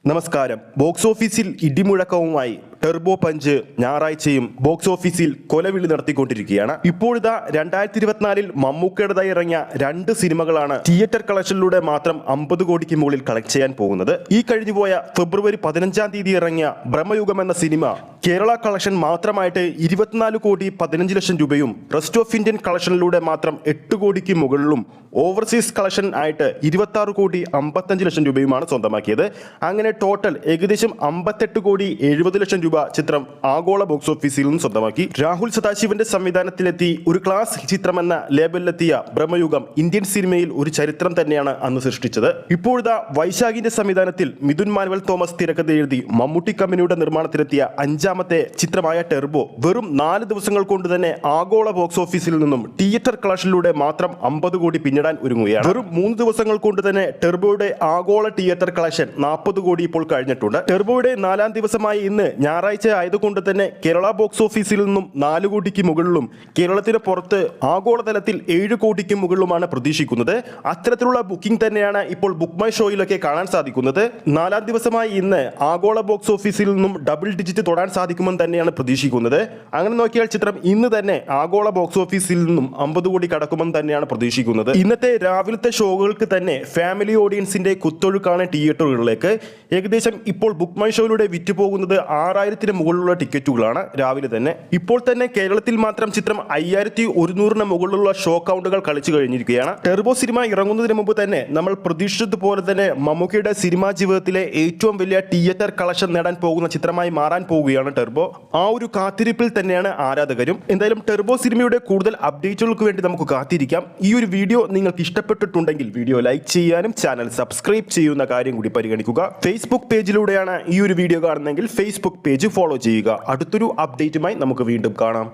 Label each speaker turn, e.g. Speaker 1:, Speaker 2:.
Speaker 1: നമസ്കാരം. ബോക്സ് ഓഫീസിൽ ഇടിമുഴക്കവുമായി Turbo punch ഞായറാഴ്ചയും ബോക്സ് ഓഫീസിൽ കൊലവിളി നടത്തിക്കൊണ്ടിരിക്കുകയാണ്. ഇപ്പോഴിതാ 2024 മമ്മൂക്കയുടേതായി ഇറങ്ങിയ 2 സിനിമകളാണ് തിയേറ്റർ കളക്ഷനിലൂടെ മാത്രം 50 കോടിക്ക് മുകളിൽ കളക്ട് ചെയ്യാൻ പോകുന്നത്. ഈ കഴിഞ്ഞുപോയ ഫെബ്രുവരി 15-ാം തീയതി ഇറങ്ങിയ ബ്രഹ്മയുഗം എന്ന സിനിമ കേരള കളക്ഷൻ മാത്രമായിട്ട് 24 കോടി 15 ലക്ഷം രൂപയും റെസ്റ്റ് ഓഫ് ഇന്ത്യൻ കളക്ഷനിലൂടെ മാത്രം 8 കോടിക്ക് മുകളിലും ഓവർസീസ് കളക്ഷൻ ആയിട്ട് 26 കോടി 55 ലക്ഷം രൂപയുമാണ് സ്വന്തമാക്കിയത്. അങ്ങനെ ടോട്ടൽ ഏകദേശം 58 കോടി 70 ലക്ഷം രൂപ ചിത്രം ആഗോള ബോക്സ് ഓഫീസിൽ നിന്നും സ്വന്തമാക്കി. രാഹുൽ സദാശിവന്റെ സംവിധാനത്തിലെത്തി ഒരു ക്ലാസ് ചിത്രം എന്ന ലേബലിലെത്തിയ ബ്രഹ്മയുഗം ഇന്ത്യൻ സിനിമയിൽ ഒരു ചരിത്രം തന്നെയാണ് അന്ന് സൃഷ്ടിച്ചത്. ഇപ്പോഴത്തെ വൈശാഖിന്റെ സംവിധാനത്തിൽ മിഥുൻ മാനുവൽ തോമസ് തിരക്കഥ എഴുതി മമ്മൂട്ടി കമ്പനിയുടെ നിർമ്മാണത്തിലെത്തിയ 5-ാമത്തെ ചിത്രമായ ടെർബോ വെറും 4 ദിവസങ്ങൾ കൊണ്ട് തന്നെ ആഗോള ബോക്സ് ഓഫീസിൽ നിന്നും തിയേറ്റർ കളക്ഷനിലൂടെ മാത്രം 50 കോടി പിന്നിടാൻ ഒരുങ്ങുകയാണ്. വെറും 3 ദിവസങ്ങൾ കൊണ്ട് തന്നെ ടെർബോയുടെ ആഗോള തിയേറ്റർ കളക്ഷൻ 40 കോടി ഇപ്പോൾ കഴിഞ്ഞിട്ടുണ്ട്. ടെർബോയുടെ 4-ാം ദിവസമായ ഇന്ന് ഞായറാഴ്ച ആയതുകൊണ്ട് തന്നെ കേരള ബോക്സ് ഓഫീസിൽ നിന്നും 4 കോടിക്ക് മുകളിലും കേരളത്തിന് പുറത്ത് ആഗോളതലത്തിൽ 7 കോടിക്ക് മുകളിലുമാണ് പ്രതീക്ഷിക്കുന്നത്. അത്തരത്തിലുള്ള ബുക്കിംഗ് തന്നെയാണ് ഇപ്പോൾ ബുക്ക് മൈ ഷോയിലൊക്കെ കാണാൻ സാധിക്കുന്നത്. 4-ാം ദിവസമായി ഇന്ന് ആഗോള ബോക്സ് ഓഫീസിൽ നിന്നും ഡബിൾ ഡിജിറ്റ് തൊടാൻ സാധിക്കുമെന്ന് തന്നെയാണ് പ്രതീക്ഷിക്കുന്നത്. അങ്ങനെ നോക്കിയാൽ ചിത്രം ഇന്ന് തന്നെ ആഗോള ബോക്സ് ഓഫീസിൽ നിന്നും 50 കോടി കടക്കുമെന്ന് തന്നെയാണ് പ്രതീക്ഷിക്കുന്നത്. ഇന്നത്തെ രാവിലത്തെ ഷോകൾക്ക് തന്നെ ഫാമിലി ഓഡിയൻസിന്റെ കുത്തൊഴുക്കാണ് തിയേറ്ററുകളിലേക്ക്. ഏകദേശം ഇപ്പോൾ ബുക്ക് മൈ ഷോയിലൂടെ വിറ്റുപോകുന്നത് 6000-ന് മുകളിലുള്ള ടിക്കറ്റുകളാണ് രാവിലെ തന്നെ. ഇപ്പോൾ തന്നെ കേരളത്തിൽ മാത്രം ചിത്രം 5100-ന് മുകളിലുള്ള ഷോ കൗണ്ടുകൾ കളിച്ചു കഴിഞ്ഞിരിക്കുകയാണ്. ടെർബോ സിനിമ ഇറങ്ങുന്നതിന് മുമ്പ് തന്നെ നമ്മൾ പ്രതീക്ഷിച്ചതുപോലെ തന്നെ മമ്മൂക്കയുടെ സിനിമാ ജീവിതത്തിലെ ഏറ്റവും വലിയ തിയേറ്റർ കളക്ഷൻ നേടാൻ പോകുന്ന ചിത്രമായി മാറാൻ പോവുകയാണ് ടെർബോ. ആ ഒരു കാത്തിരിപ്പിൽ തന്നെയാണ് ആരാധകരും. എന്തായാലും ടെർബോ സിനിമയുടെ കൂടുതൽ അപ്ഡേറ്റുകൾക്ക് വേണ്ടി നമുക്ക് കാത്തിരിക്കാം. ഈ ഒരു വീഡിയോ നിങ്ങൾക്ക് ഇഷ്ടപ്പെട്ടിട്ടുണ്ടെങ്കിൽ വീഡിയോ ലൈക്ക് ചെയ്യാനും ചാനൽ സബ്സ്ക്രൈബ് ചെയ്യുന്ന കാര്യം കൂടി പരിഗണിക്കുക. ഫേസ്ബുക്ക് പേജിലൂടെയാണ് ഈ ഒരു വീഡിയോ കാണുന്നതെങ്കിൽ ഫേസ്ബുക്ക് പേജ് ഫോളോ ചെയ്യുക. അടുത്തൊരു അപ്ഡേറ്റുമായി നമുക്ക് വീണ്ടും കാണാം.